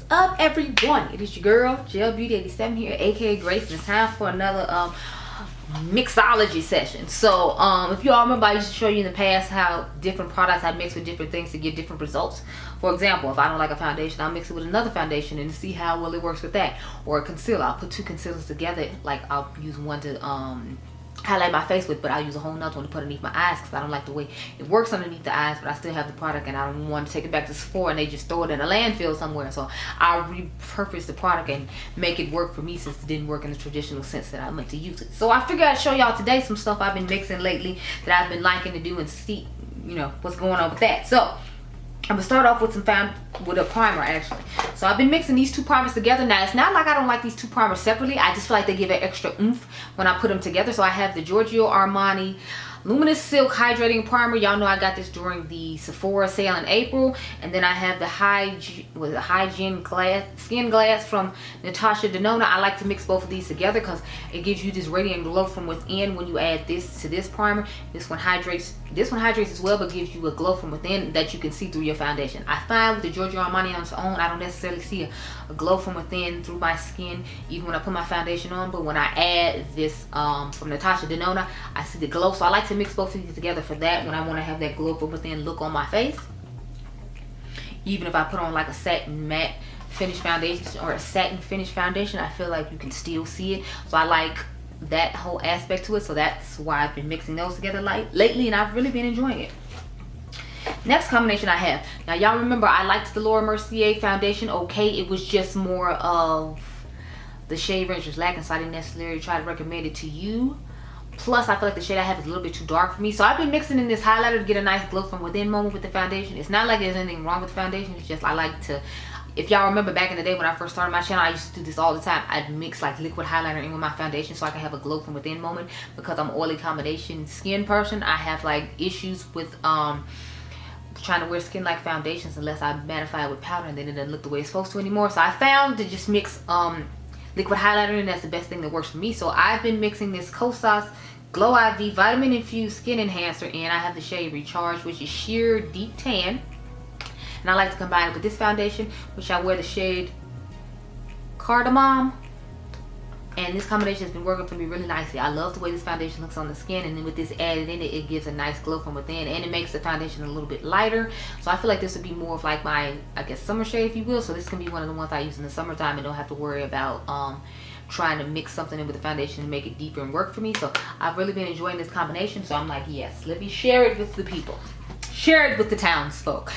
up, everyone? It is your girl Gel Beauty 87 here, aka Grace, and it's time for another mixology session. So if you all remember, I used to show you in the past how different products I mix with different things to get different results. For example, if I don't like a foundation, I'll mix it with another foundation and see how well it works with that. Or a concealer, I'll put two concealers together. Like I'll use one to highlight my face with, but I'll use a whole nother one to put underneath my eyes because I don't like the way it works underneath the eyes, but I still have the product and I don't want to take it back to Sephora and they just throw it in a landfill somewhere. So I'll repurpose the product and make it work for me since it didn't work in the traditional sense that I meant to use it. So I figured I'd show y'all today some stuff I've been mixing lately that I've been liking to do and see, you know, what's going on with that. So I'm gonna start off with with a primer actually. So I've been mixing these two primers together. Now it's not like I don't like these two primers separately. I just feel like they give it extra oomph when I put them together. So I have the Giorgio Armani Luminous Silk Hydrating Primer. Y'all know I got this during the Sephora sale in April. And then I have the Hygiene Skin Glass from Natasha Denona. I like to mix both of these together because it gives you this radiant glow from within when you add this to this primer. This one hydrates as well, but gives you a glow from within that you can see through your foundation. I find with the Giorgio Armani on its own, I don't necessarily see a glow from within through my skin even when I put my foundation on, but when I add this from Natasha Denona, I see the glow. So I like to mix both of these together for that when I want to have that glow from within look on my face. Even if I put on like a satin matte finish foundation or a satin finish foundation, I feel like you can still see it. So I like that whole aspect to it. So that's why I've been mixing those together lately, and I've really been enjoying it. Next combination I have. Now y'all remember I liked the Laura Mercier foundation. Okay, it was just more of the shade range was lacking, so I didn't necessarily try to recommend it to you. Plus, I feel like the shade I have is a little bit too dark for me. So I've been mixing in this highlighter to get a nice glow from within moment with the foundation. It's not like there's anything wrong with the foundation. It's just I like to, if y'all remember back in the day when I first started my channel, I used to do this all the time. I'd mix like liquid highlighter in with my foundation so I can have a glow from within moment. Because I'm oily combination skin person, I have like issues with trying to wear skin like foundations unless I mattify it with powder, and then it doesn't look the way it's supposed to anymore. So I found to just mix liquid highlighter, and that's the best thing that works for me. So I've been mixing this Kosas Glow IV Vitamin Infused Skin Enhancer, and I have the shade Recharge, which is Sheer Deep Tan. And I like to combine it with this foundation, which I wear the shade Cardamom. And this combination has been working for me really nicely. I love the way this foundation looks on the skin, and then with this added in it, it gives a nice glow from within, and it makes the foundation a little bit lighter. So I feel like this would be more of like my, I guess, summer shade, if you will. So this can be one of the ones I use in the summertime and don't have to worry about trying to mix something in with the foundation and make it deeper and work for me. So I've really been enjoying this combination. So I'm like, yes, let me share it with the people. Share it with the townsfolk.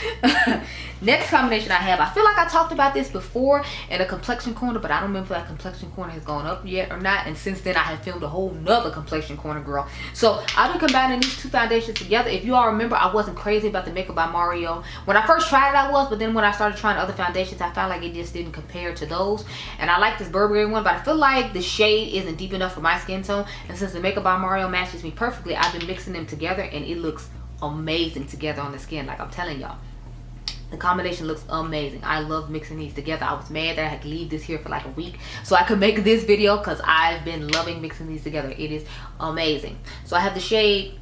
Next combination I have, I feel like I talked about this before in a complexion corner, but I don't remember if that complexion corner has gone up yet or not. And since then I have filmed a whole nother complexion corner, girl. So I've been combining these two foundations together. If you all remember, I wasn't crazy about the Makeup by Mario. When I first tried it, I was, but then when I started trying other foundations, I found like it just didn't compare to those. And I like this Burberry one, but I feel like the shade isn't deep enough for my skin tone. And since the Makeup by Mario matches me perfectly, I've been mixing them together, and it looks amazing together on the skin. Like I'm telling y'all, the combination looks amazing. I love mixing these together. I was mad that I had to leave this here for like a week so I could make this video because I've been loving mixing these together. It is amazing. So I have the shade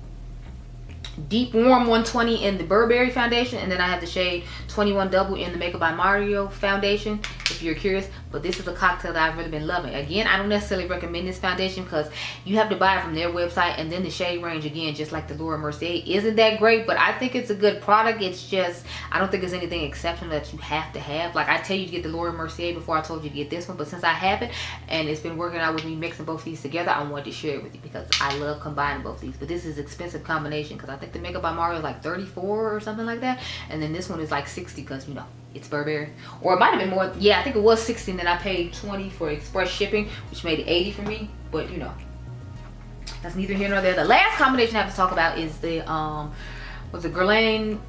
Deep Warm 120 in the Burberry foundation, and then I have the shade 21 Double in the Makeup by Mario foundation, if you're curious. But this is a cocktail that I've really been loving. Again, I don't necessarily recommend this foundation because you have to buy it from their website, and then the shade range, again, just like the Laura Mercier, isn't that great, but I think it's a good product. It's just, I don't think it's anything exceptional that you have to have. Like, I tell you to get the Laura Mercier before I told you to get this one, but since I have it and it's been working out with me mixing both these together, I wanted to share it with you because I love combining both these. But this is an expensive combination because I think the Makeup by Mario is like 34 or something like that, and then this one is like 60 because, you know, it's Burberry. Or it might have been more. Yeah, I think it was 60, and then I paid 20 for express shipping, which made it 80 for me. But you know, that's neither here nor there. The last combination I have to talk about is the Guerlain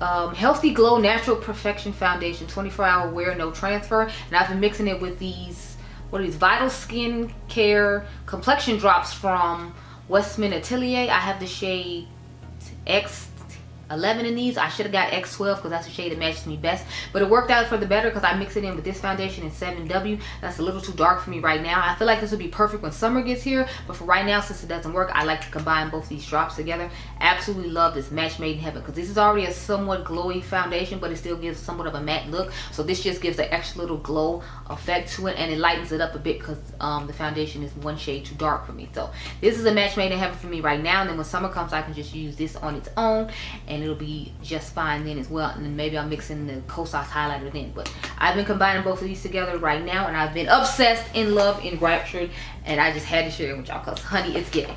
Healthy Glow Natural Perfection Foundation 24-hour wear, no transfer. And I've been mixing it with these, what are these, Vital Skin Care complexion drops from Westman Atelier. I have the shade 11 in these. I should have got X12 because that's the shade that matches me best, but it worked out for the better because I mixed it in with this foundation in 7W. That's a little too dark for me right now. I feel like this would be perfect when summer gets here, but for right now, since it doesn't work, I like to combine both these drops together. Absolutely love this match made in heaven because this is already a somewhat glowy foundation, but it still gives somewhat of a matte look. So this just gives an extra little glow effect to it, and it lightens it up a bit because the foundation is one shade too dark for me. So this is a match made in heaven for me right now, and then when summer comes, I can just use this on its own and it'll be just fine then as well. And then maybe I'll mix in the Kosas highlighter then. But I've been combining both of these together right now, and I've been obsessed, in love, enraptured, and I just had to share it with y'all because honey, it's getting.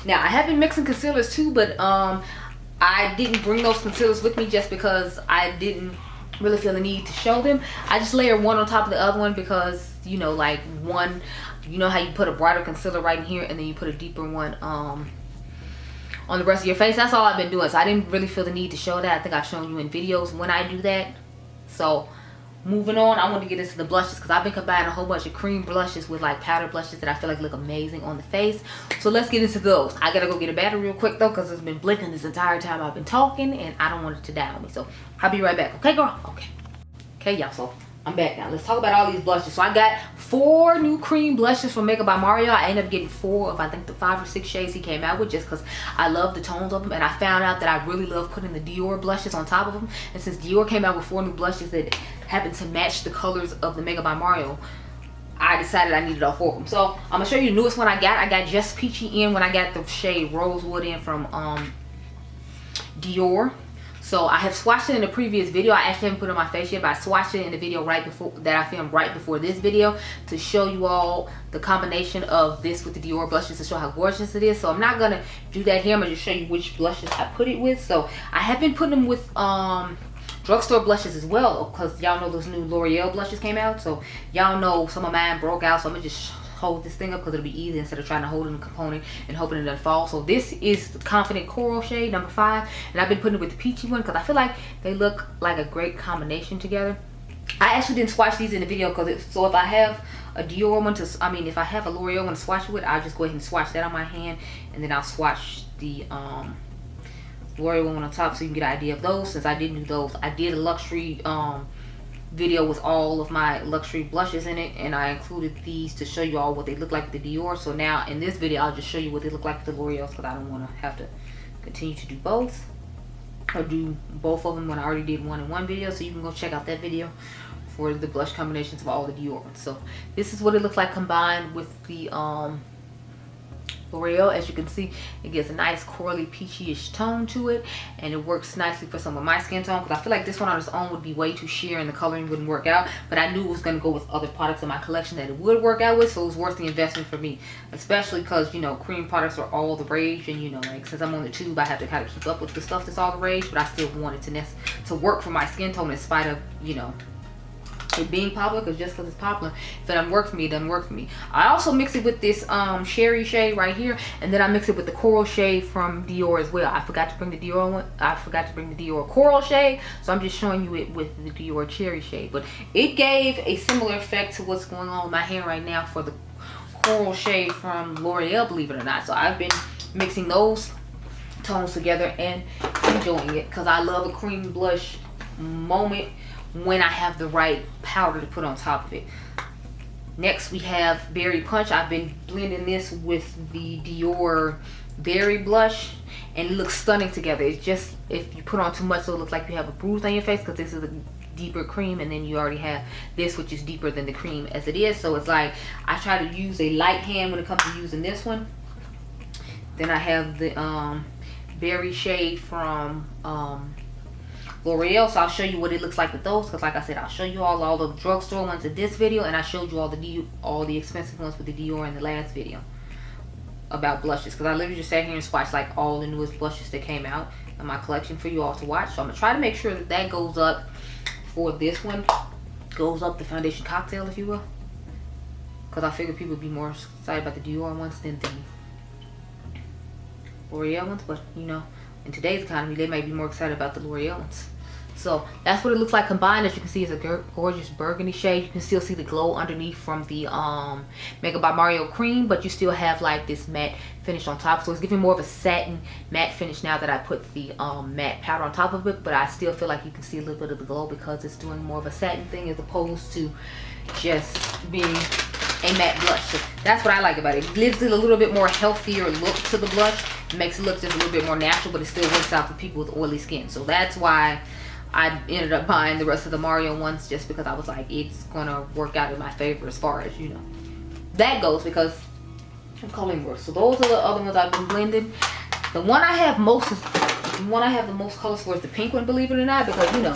Now I have been mixing concealers too, but I didn't bring those concealers with me just because I didn't really feel the need to show them. I just layer one on top of the other one because, you know, like one, you know how you put a brighter concealer right in here and then you put a deeper one on the rest of your face. That's all I've been doing, so I didn't really feel the need to show that. I think I've shown you in videos when I do that. So moving on, I want to get into the blushes because I've been combining a whole bunch of cream blushes with like powder blushes that I feel like look amazing on the face. So let's get into those. I gotta go get a battery real quick though because it's been blinking this entire time I've been talking and I don't want it to die on me. So I'll be right back. Okay, girl? Okay, y'all. So I'm back now. Let's talk about all these blushes. So I got 4 new cream blushes from Makeup by Mario. I ended up getting 4 of I think the 5 or 6 shades he came out with just because I love the tones of them, and I found out that I really love putting the Dior blushes on top of them. And since Dior came out with 4 new blushes that happen to match the colors of the Makeup by Mario, I decided I needed all 4 of them. So I'm gonna show you the newest one I got. I got Just Peachy in when I got the shade Rosewood in from Dior. So I have swatched it in the previous video. I actually haven't put it on my face yet, but I swatched it in the video right before that I filmed right before this video to show you all the combination of this with the Dior blushes to show how gorgeous it is. So I'm not gonna do that here. I'm gonna just show you which blushes I put it with. So I have been putting them with drugstore blushes as well because y'all know those new L'Oreal blushes came out. So y'all know some of mine broke out. So I'm gonna just hold this thing up because it'll be easy instead of trying to hold in the component and hoping it doesn't fall. So this is the Confident Coral shade number 5, and I've been putting it with the peachy one because I feel like they look like a great combination together. I actually didn't swatch these in the video because so if I have a Dior one if I have a L'Oreal one to swatch it with, I'll just go ahead and swatch that on my hand, and then I'll swatch the L'Oreal one on top so you can get an idea of those. Since I didn't do those, I did a luxury video with all of my luxury blushes in it, and I included these to show you all what they look like with the Dior. So now in this video I'll just show you what they look like with the L'Oreals because I don't want to have to continue to do both or do both of them when I already did one in one video. So you can go check out that video for the blush combinations of all the Dior ones. So this is what it looks like combined with the L'Oreal. As you can see, it gives a nice corally peachy-ish tone to it, and it works nicely for some of my skin tone because I feel like this one on its own would be way too sheer and the coloring wouldn't work out, but I knew it was going to go with other products in my collection that it would work out with, so it was worth the investment for me, especially because, you know, cream products are all the rage, and, you know, like since I'm on the tube I have to kind of keep up with the stuff that's all the rage, but I still wanted to work for my skin tone in spite of, you know, it being popular, because just because it's popular, if it doesn't work for me, it doesn't work for me. I also mix it with this Sherry shade right here, and then I mix it with the coral shade from Dior as well. I forgot to bring the Dior one. I forgot to bring the Dior coral shade, so I'm just showing you it with the Dior cherry shade. But it gave a similar effect to what's going on with my hair right now for the coral shade from L'Oreal, believe it or not. So I've been mixing those tones together and enjoying it because I love a cream blush moment when I have the right powder to put on top of it. Next we have Berry Punch. I've been blending this with the Dior Berry blush, and it looks stunning together. It's just, if you put on too much, so it looks like you have a bruise on your face because this is a deeper cream, and then you already have this, which is deeper than the cream as it is. So it's like I try to use a light hand when it comes to using this one. Then I have the Berry shade from L'Oreal, so I'll show you what it looks like with those, because like I said, I'll show you all the drugstore ones in this video, and I showed you all the expensive ones with the Dior in the last video about blushes, because I literally just sat here and swatched like all the newest blushes that came out in my collection for you all to watch. So I'm gonna try to make sure that that goes up for this one, goes up the foundation cocktail, if you will, because I figured people would be more excited about the Dior ones than the L'Oreal ones. But you know, in today's economy, they might be more excited about the L'Oreal ones. So that's what it looks like combined. As you can see, it's a gorgeous burgundy shade. You can still see the glow underneath from the Makeup by Mario cream, but you still have like this matte finish on top. So it's giving more of a satin matte finish now that I put the matte powder on top of it. But I still feel like you can see a little bit of the glow because it's doing more of a satin thing as opposed to just being a matte blush. So that's what I like about it. It gives it a little bit more healthier look to the blush. It makes it look just a little bit more natural, but it still works out for people with oily skin. So that's why I ended up buying the rest of the Mario ones, just because I was like, it's gonna work out in my favor as far as, you know, that goes, because I'm coloring works. So those are the other ones I've been blending. The one I have the most colors for is the pink one, believe it or not, because, you know,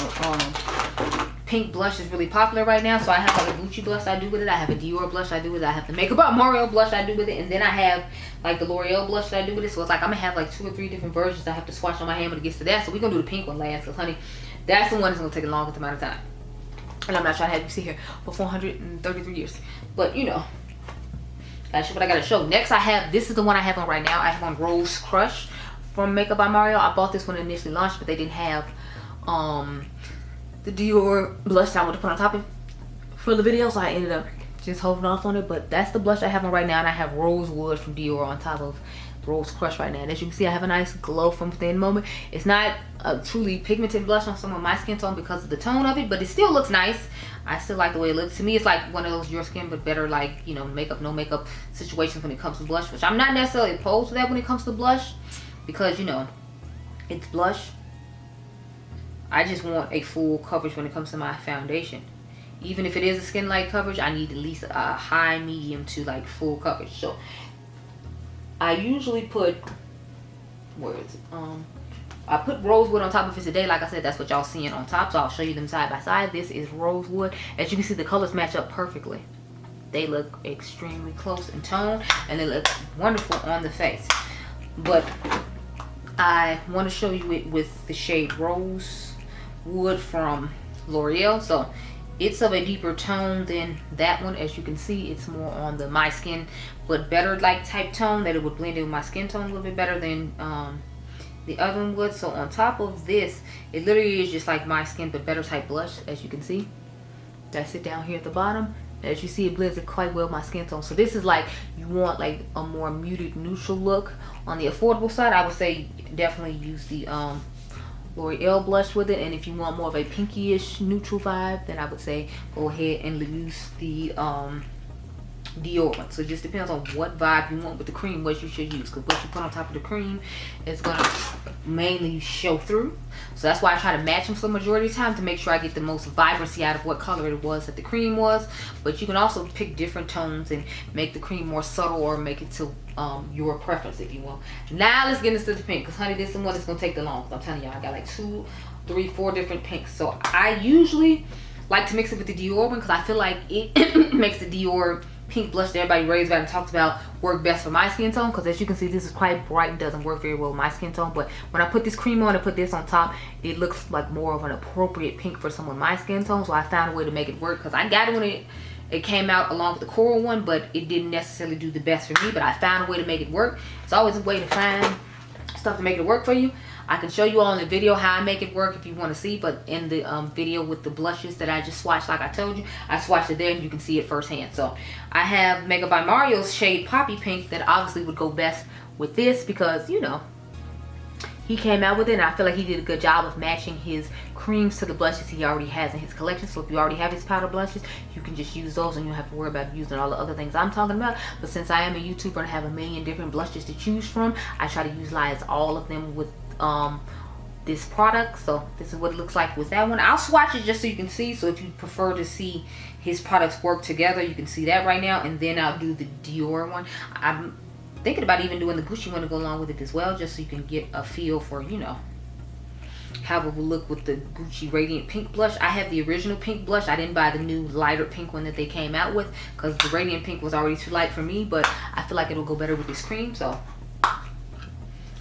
pink blush is really popular right now. So I have like a Gucci blush I do with it. I have a Dior blush I do with it. I have the Makeup by Mario blush I do with it. And then I have like the L'Oreal blush that I do with it. So it's like I'm gonna have like 2 or 3 different versions I have to swatch on my hand when it gets to that. So we're gonna do the pink one last, because honey, that's the one that's gonna take the longest amount of time. And I'm not trying to have you sit here for 433 years. But you know, that's what I gotta show. Next I have, this is the one I have on right now. I have on Rose Crush from Makeup by Mario. I bought this one initially launched, but they didn't have the Dior blush that I want to put on top of for the video, so I ended up just holding off on it. But that's the blush I have on right now, and I have Rosewood from Dior on top of Rose Crush right now. And as you can see, I have a nice glow from within moment. It's not a truly pigmented blush on some of my skin tone because of the tone of it, but it still looks nice. I still like the way it looks. To me, it's like one of those your skin but better, like, you know, makeup no makeup situations when it comes to blush, which I'm not necessarily opposed to that when it comes to blush, because, you know, it's blush. I just want a full coverage when it comes to my foundation. Even if it is a skin light coverage, I need at least a high, medium to like full coverage. So I usually put, where is it? I put Rosewood on top of it today. Like I said, that's what y'all seeing on top. So I'll show you them side by side. This is Rosewood. As you can see, the colors match up perfectly. They look extremely close in tone, and they look wonderful on the face. But I want to show you it with the shade Rosewood from L'Oreal. So it's of a deeper tone than that one. As you can see, it's more on the my skin but better like type tone, that it would blend in with my skin tone a little bit better than the other one would. So on top of this, it literally is just like my skin but better type blush. As you can see, that's it down here at the bottom. As you see, it blends it quite well with my skin tone. So this is like, you want like a more muted neutral look on the affordable side, I would say definitely use the L'Oreal blush with it. And if you want more of a pinky-ish neutral vibe, then I would say go ahead and use the Dior one. So it just depends on what vibe you want with the cream, what you should use, because what you put on top of the cream is gonna mainly show through. So that's why I try to match them for the majority of the time, to make sure I get the most vibrancy out of what color it was that the cream was. But you can also pick different tones and make the cream more subtle, or make it to your preference if you want. Now let's get into the pink, because honey, this is the one that's gonna take the longest. I'm telling y'all, I got like 2, 3, 4 different pinks. So I usually like to mix it with the Dior one, because I feel like it makes the Dior pink blush that everybody raves about and talks about work best for my skin tone, because as you can see, this is quite bright and doesn't work very well with my skin tone. But when I put this cream on and put this on top, it looks like more of an appropriate pink for someone my skin tone. So I found a way to make it work, because I got it when it came out along with the coral one, but it didn't necessarily do the best for me. But I found a way to make it work. It's always a way to find stuff to make it work for you. I can show you all in the video how I make it work if you want to see, but in the video with the blushes that I just swatched, like I told you, I swatched it there and you can see it firsthand. So I have Makeup by Mario's shade Poppy Pink that obviously would go best with this, because, you know, he came out with it, and I feel like he did a good job of matching his creams to the blushes he already has in his collection. So if you already have his powder blushes, you can just use those and you don't have to worry about using all the other things I'm talking about. But since I am a YouTuber and have a million different blushes to choose from, I try to utilize all of them with this product. So this is what it looks like with that one. I'll swatch it just so you can see. So if you prefer to see his products work together, you can see that right now. And then I'll do the Dior one. I'm thinking about even doing the Gucci one to go along with it as well, just so you can get a feel for, you know, how it will look with the Gucci Radiant Pink blush. I have the original pink blush. I didn't buy the new lighter pink one that they came out with, because the Radiant Pink was already too light for me, but I feel like it'll go better with this cream. So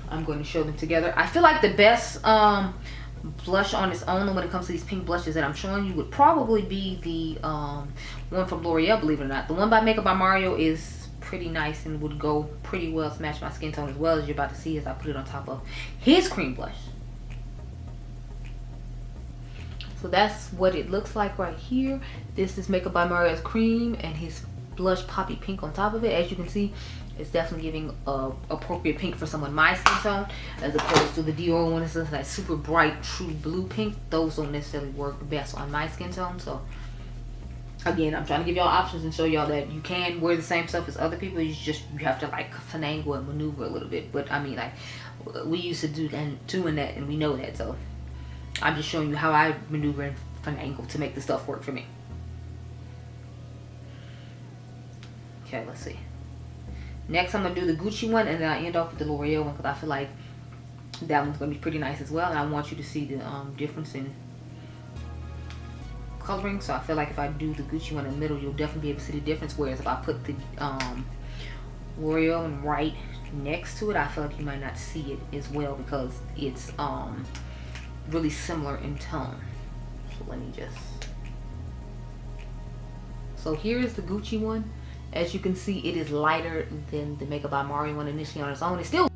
I'm going to show them together. I feel like the best blush on its own when it comes to these pink blushes that I'm showing you would probably be the one from L'Oreal, believe it or not. The one by Makeup by Mario is pretty nice and would go pretty well to match my skin tone, as well, as you're about to see as I put it on top of his cream blush. So that's what it looks like right here. This is Makeup by Mario's cream and his blush poppy pink on top of it. As you can see, it's definitely giving appropriate pink for someone my skin tone, as opposed to the Dior one. It's like super bright true blue pink. Those don't necessarily work the best on my skin tone. So again, I'm trying to give y'all options and show y'all that you can wear the same stuff as other people. You have to like finagle and maneuver a little bit. But I mean, like, we used to doing that, and we know that. So I'm just showing you how I maneuver and finagle to make the stuff work for me. Okay, let's see. Next, I'm gonna do the Gucci one, and then I end off with the L'Oreal one because I feel like that one's gonna be pretty nice as well. And I want you to see the difference in coloring. So I feel like if I do the Gucci one in the middle, you'll definitely be able to see the difference. Whereas if I put the L'Oreal one right next to it, I feel like you might not see it as well because it's really similar in tone. So let me just. So here is the Gucci one. As you can see, it is lighter than the Makeup by Mario one initially on its own. It's still